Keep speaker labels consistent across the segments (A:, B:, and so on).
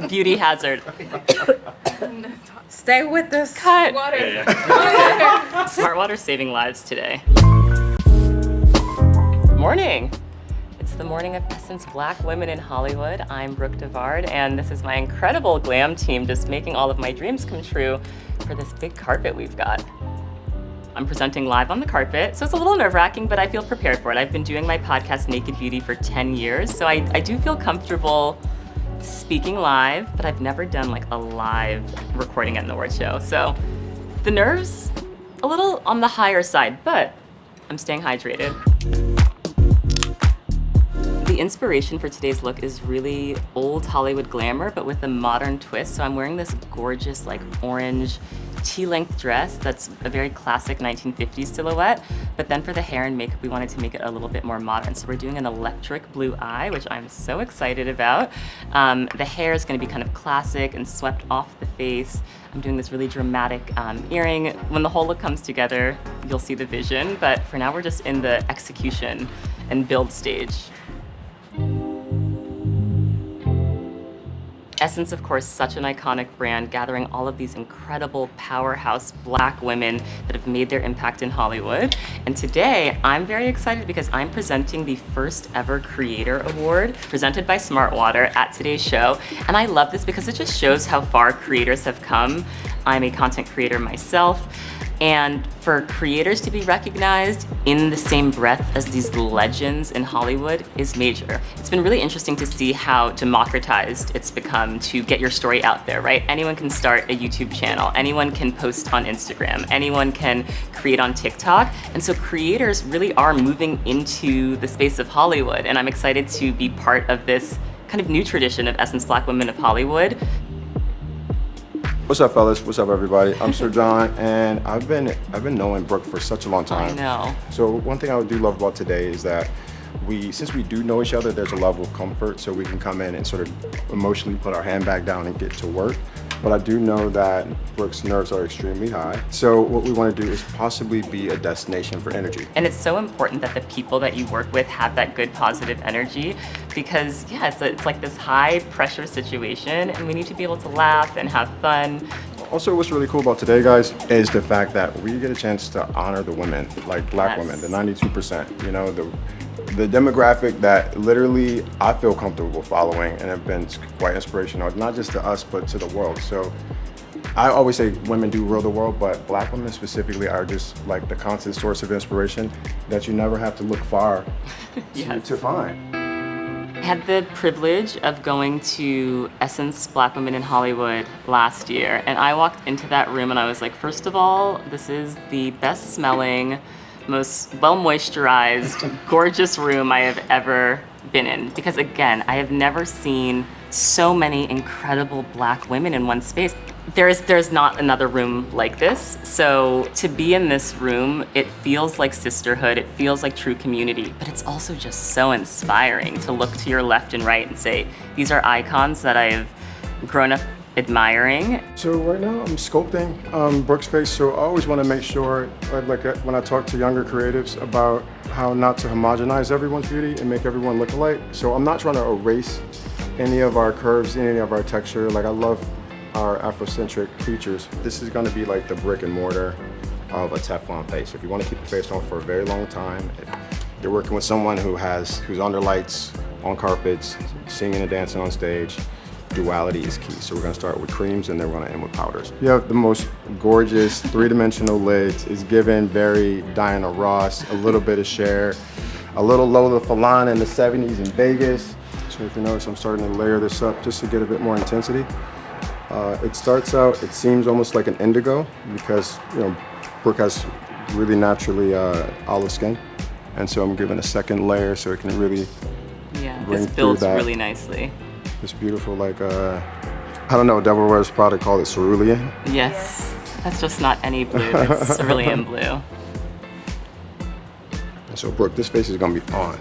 A: Beauty hazard.
B: Stay with us.
A: Cut.
B: Water.
A: Smart water saving lives today. Morning. It's the morning of Essence Black Women in Hollywood. I'm Brooke DeVard, and this is my incredible glam team just making all of my dreams come true for this big carpet we've got. I'm presenting live on the carpet, so it's a little nerve-wracking, but I feel prepared for it. I've been doing my podcast, Naked Beauty, for 10 years, so I do feel comfortable speaking live, but I've never done like a live recording at an award show. So the nerves, a little on the higher side, but I'm staying hydrated. The inspiration for today's look is really old Hollywood glamour, but with a modern twist. So I'm wearing this gorgeous like orange tea-length dress that's a very classic 1950s silhouette. But then for the hair and makeup, we wanted to make it a little bit more modern. So we're doing an electric blue eye, which I'm so excited about. The hair is gonna be kind of classic and swept off the face. I'm doing this really dramatic earring. When the whole look comes together, you'll see the vision. But for now, we're just in the execution and build stage. Essence, of course, such an iconic brand, gathering all of these incredible powerhouse Black women that have made their impact in Hollywood. And today, I'm very excited because I'm presenting the first ever Creator Award presented by smartwater at today's show. And I love this because it just shows how far creators have come. I'm a content creator myself. And for creators to be recognized in the same breath as these legends in Hollywood is major. It's been really interesting to see how democratized it's become to get your story out there, right? Anyone can start a YouTube channel, anyone can post on Instagram, anyone can create on TikTok. And so creators really are moving into the space of Hollywood. And I'm excited to be part of this kind of new tradition of Essence Black Women of Hollywood.
C: What's up, fellas? What's up, everybody? I'm Sir John, and I've been knowing Brooke for such a long time.
A: I know.
C: So one thing I do love about today is that since we do know each other, there's a level of comfort, so we can come in and sort of emotionally put our hand back down and get to work. But I do know that Brooke's nerves are extremely high. So what we want to do is possibly be a destination for energy.
A: And it's so important that the people that you work with have that good positive energy because yeah, it's like this high pressure situation and we need to be able to laugh and have fun.
C: Also, what's really cool about today, guys, is the fact that we get a chance to honor the women, like Black women, the 92%, you know, the demographic that literally I feel comfortable following and have been quite inspirational, not just to us, but to the world. So I always say women do rule the world, but Black women specifically are just like the constant source of inspiration that you never have to look far to find.
A: I had the privilege of going to Essence Black Women in Hollywood last year, and I walked into that room and I was like, first of all, this is the best smelling, most well-moisturized, gorgeous room I have ever been in. Because again, I have never seen so many incredible Black women in one space. There's not another room like this. So to be in this room, it feels like sisterhood, it feels like true community, but it's also just so inspiring to look to your left and right and say, these are icons that I've grown up admiring.
C: So right now I'm sculpting Brooke's face, so I always want to make sure, like when I talk to younger creatives about how not to homogenize everyone's beauty and make everyone look alike. So I'm not trying to erase any of our curves, any of our texture. Like I love our Afrocentric features. This is going to be like the brick and mortar of a Teflon face. If you want to keep the face on for a very long time, if you're working with someone who's under lights, on carpets, singing and dancing on stage, duality is key. So we're going to start with creams and then we're going to end with powders. You have the most gorgeous three-dimensional lids. It's given very Diana Ross, a little bit of Cher, a little Lola Falana in the 70s in Vegas. So if you notice, I'm starting to layer this up just to get a bit more intensity. It starts out, it seems almost like an indigo because, you know, Brooke has really naturally olive skin. And so I'm giving a second layer so it can really bring
A: this builds
C: through that.
A: really nicely.
C: This beautiful, like, I don't know, Devil Wears Prada called it cerulean.
A: Yes, that's just not any blue, it's cerulean blue.
C: And so Brooke, this face is gonna be on.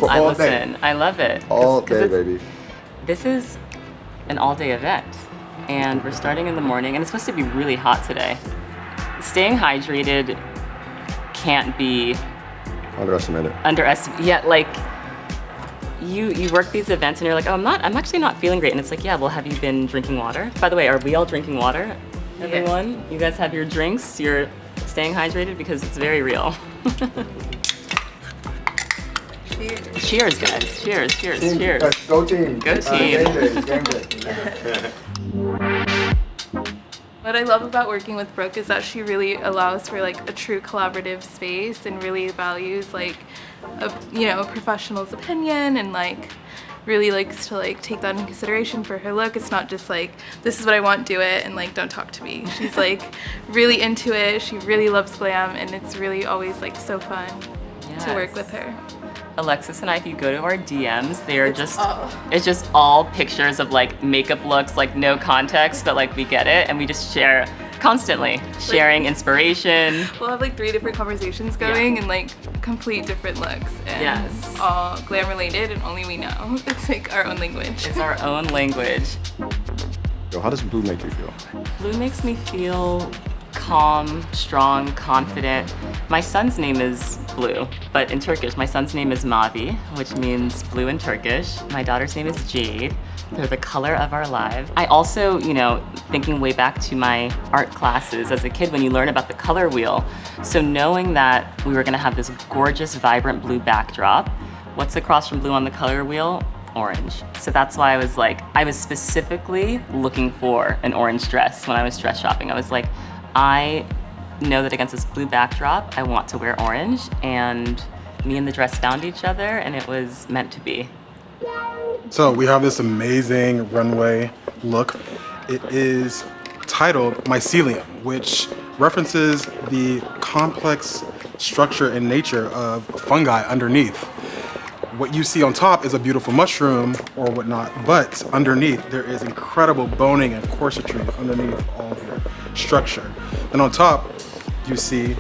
A: I listen, I love it.
C: All day, baby.
A: This is an all-day event. And we're starting in the morning, and it's supposed to be really hot today. Staying hydrated can't be
C: underestimated.
A: Yeah, like you work these events and you're like, oh, I'm actually not feeling great. And it's like, yeah, well, have you been drinking water? By the way, are we all drinking water? Everyone? Yes. You guys have your drinks? You're staying hydrated? Because it's very real. Cheers. Cheers, guys. Cheers, cheers, cheers.
C: Go team.
A: Go team.
C: Game day.
B: What I love about working with Brooke is that she really allows for like a true collaborative space and really values like a professional's opinion and like really likes to like take that into consideration for her look. It's not just like, this is what I want, do it, and like don't talk to me. She's like really into it. She really loves glam, and it's really always like so fun to work with her.
A: Alexis and I, if you go to our DMs, it's just all pictures of like makeup looks, like no context, but like we get it, and we just share constantly, sharing inspiration.
B: We'll have like 3 different conversations going and like complete different looks, and all glam related, and only we know. It's like our own language.
A: It's our own language.
C: Yo, how does blue make you feel?
A: Blue makes me feel calm, strong, confident. My son's name is Blue, but in Turkish, my son's name is Mavi, which means blue in Turkish. My daughter's name is Jade. They're the color of our lives. I also, thinking way back to my art classes as a kid when you learn about the color wheel. So knowing that we were gonna have this gorgeous, vibrant blue backdrop, what's across from blue on the color wheel? Orange. So that's why I was specifically looking for an orange dress when I was dress shopping. I was like, I know that against this blue backdrop, I want to wear orange, and me and the dress found each other, and it was meant to be.
D: So we have this amazing runway look. It is titled Myelium, which references the complex structure and nature of fungi underneath. What you see on top is a beautiful mushroom or whatnot, but underneath there is incredible boning and corsetry underneath all of your structure. And on top, you see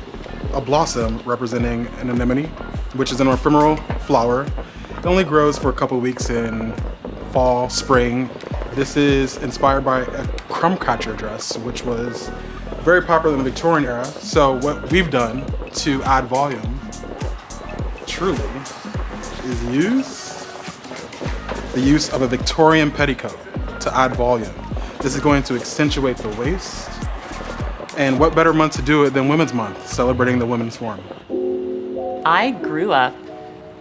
D: a blossom representing an anemone, which is an ephemeral flower. It only grows for a couple weeks in fall, spring. This is inspired by a crumb catcher dress, which was very popular in the Victorian era. So what we've done to add volume, truly, is the use of a Victorian petticoat to add volume. This is going to accentuate the waist. And what better month to do it than Women's Month, celebrating the women's form.
A: I grew up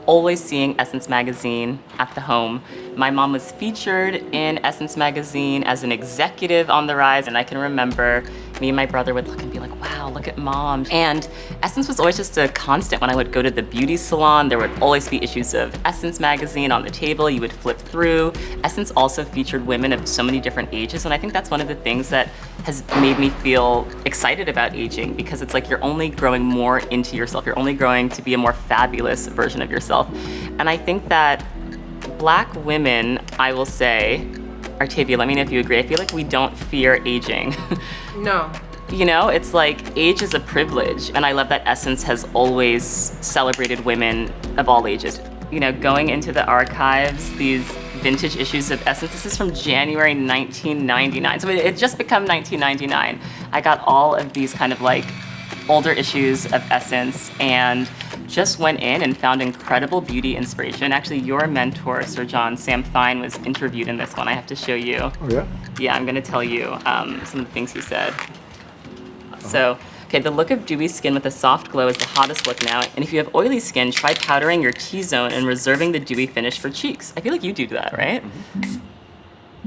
A: always seeing Essence magazine at the home. My mom was featured in Essence magazine as an executive on the rise, and I can remember me and my brother would look and be like, wow, look at mom. And Essence was always just a constant. When I would go to the beauty salon, there would always be issues of Essence magazine on the table. You would flip through. Essence also featured women of so many different ages, and I think that's one of the things that has made me feel excited about aging, because it's like you're only growing more into yourself. You're only growing to be a more fabulous version of yourself. And I think that Black women, I will say, Artavia, let me know if you agree, I feel like we don't fear aging.
B: No.
A: It's like age is a privilege, and I love that Essence has always celebrated women of all ages. Going into the archives, these vintage issues of Essence, this is from January 1999, so it just become 1999. I got all of these kind of like older issues of Essence and just went in and found incredible beauty inspiration. Actually, your mentor, Sir John Sam Fine, was interviewed in this one. I have to show you.
C: Oh yeah?
A: Yeah, I'm gonna tell you some of the things he said. So, okay, the look of dewy skin with a soft glow is the hottest look now. And if you have oily skin, try powdering your T-zone and reserving the dewy finish for cheeks. I feel like you do that, right?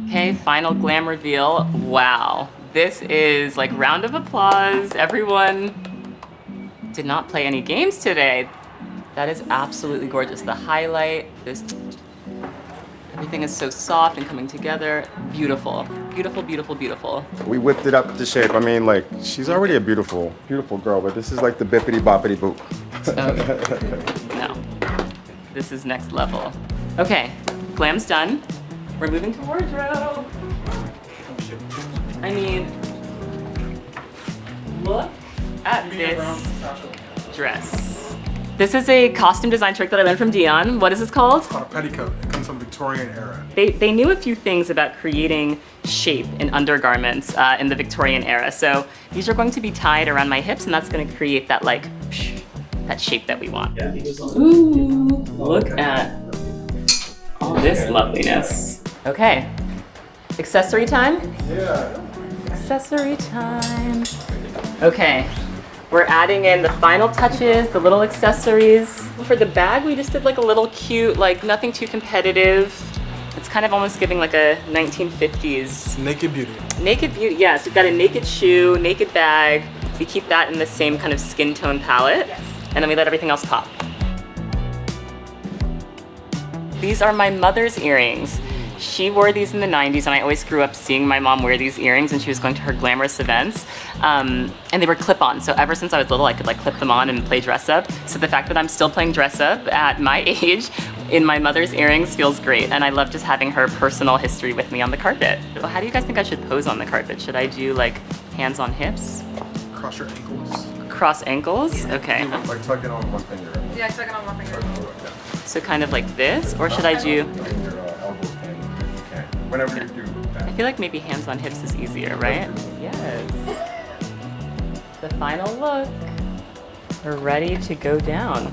A: Okay, final glam reveal. Wow. This is like round of applause. Everyone did not play any games today. That is absolutely gorgeous. The highlight, everything is so soft and coming together. Beautiful, beautiful, beautiful, beautiful.
C: We whipped it up to shape. I mean, like, she's already a beautiful, beautiful girl, but this is like the bippity boppity boop.
A: No, this is next level. Okay, glam's done. We're moving to wardrobe. I mean, look at this dress. This is a costume design trick that I learned from Deon. What is this called?
D: It's called a petticoat. It comes from Victorian era.
A: They knew a few things about creating shape in undergarments in the Victorian era. So these are going to be tied around my hips, and that's going to create that like that shape that we want. Ooh, look at this loveliness. Okay, accessory time?
C: Yeah.
A: Accessory time. Okay, we're adding in the final touches, the little accessories. For the bag, we just did like a little cute, like nothing too competitive. It's kind of almost giving like a 1950s.
D: Naked beauty.
A: Naked beauty, yes. We've got a naked shoe, naked bag. We keep that in the same kind of skin tone palette. And then we let everything else pop. These are my mother's earrings. She wore these in the 90s, and I always grew up seeing my mom wear these earrings when she was going to her glamorous events. And they were clip-on, so ever since I was little, I could like clip them on and play dress up. So the fact that I'm still playing dress up at my age in my mother's earrings feels great, and I love just having her personal history with me on the carpet. So how do you guys think I should pose on the carpet? Should I do like hands on hips?
D: Cross your ankles.
A: Cross ankles? Okay.
C: Like tucking on one finger.
B: Yeah, tuck it on my finger.
A: So kind of like this, or should I do?
C: Your elbows can, you can. Whenever you do that.
A: I feel like maybe hands on hips is easier, right? Yes. The final look. We're ready to go down.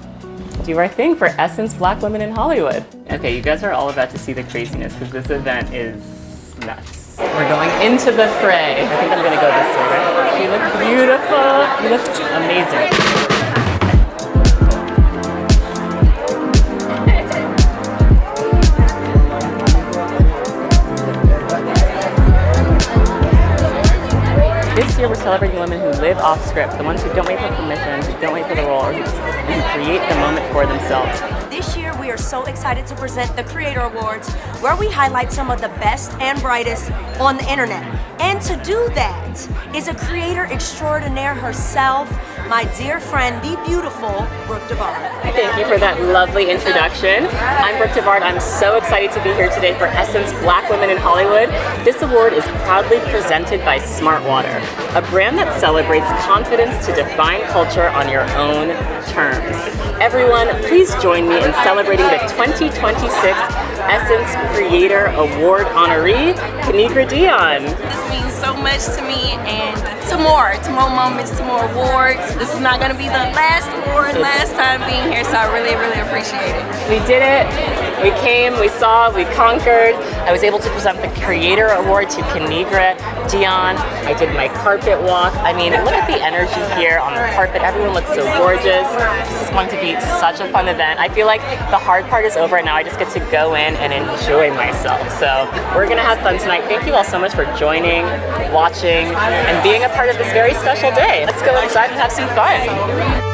A: Do our thing for Essence Black Women in Hollywood. Okay, you guys are all about to see the craziness because this event is nuts. We're going into the fray. I think I'm gonna go this way, right? You look beautiful. You look amazing. This year we're celebrating women who live off script, the ones who don't wait for permission, who don't wait for the role, or who create the moment for themselves.
E: This year we are so excited to present the Creator Awards, where we highlight some of the best and brightest on the internet. And to do that is a creator extraordinaire herself, my dear friend, the beautiful Brooke DeVard.
A: Thank you for that lovely introduction. I'm Brooke DeVard. I'm so excited to be here today for Essence Black Women in Hollywood. This award is proudly presented by Smartwater, a brand that celebrates confidence to define culture on your own terms. Everyone, please join me in celebrating the 2026 Essence Creator Award honoree, Kinigra Deon.
F: This means so much to me, and some more moments, some more awards. This is not going to be the last award, last time being here, so I really, really appreciate it.
A: We did it. We came, we saw, we conquered. I was able to present the Creator Award to Kinigra Deon. I did my carpet walk. I mean, look at the energy here on the carpet. Everyone looks so gorgeous. This is going to be such a fun event. I feel like the hard part is over and now I just get to go in and enjoy myself. So we're gonna have fun tonight. Thank you all so much for joining, watching, and being a part of this very special day. Let's go inside and have some fun.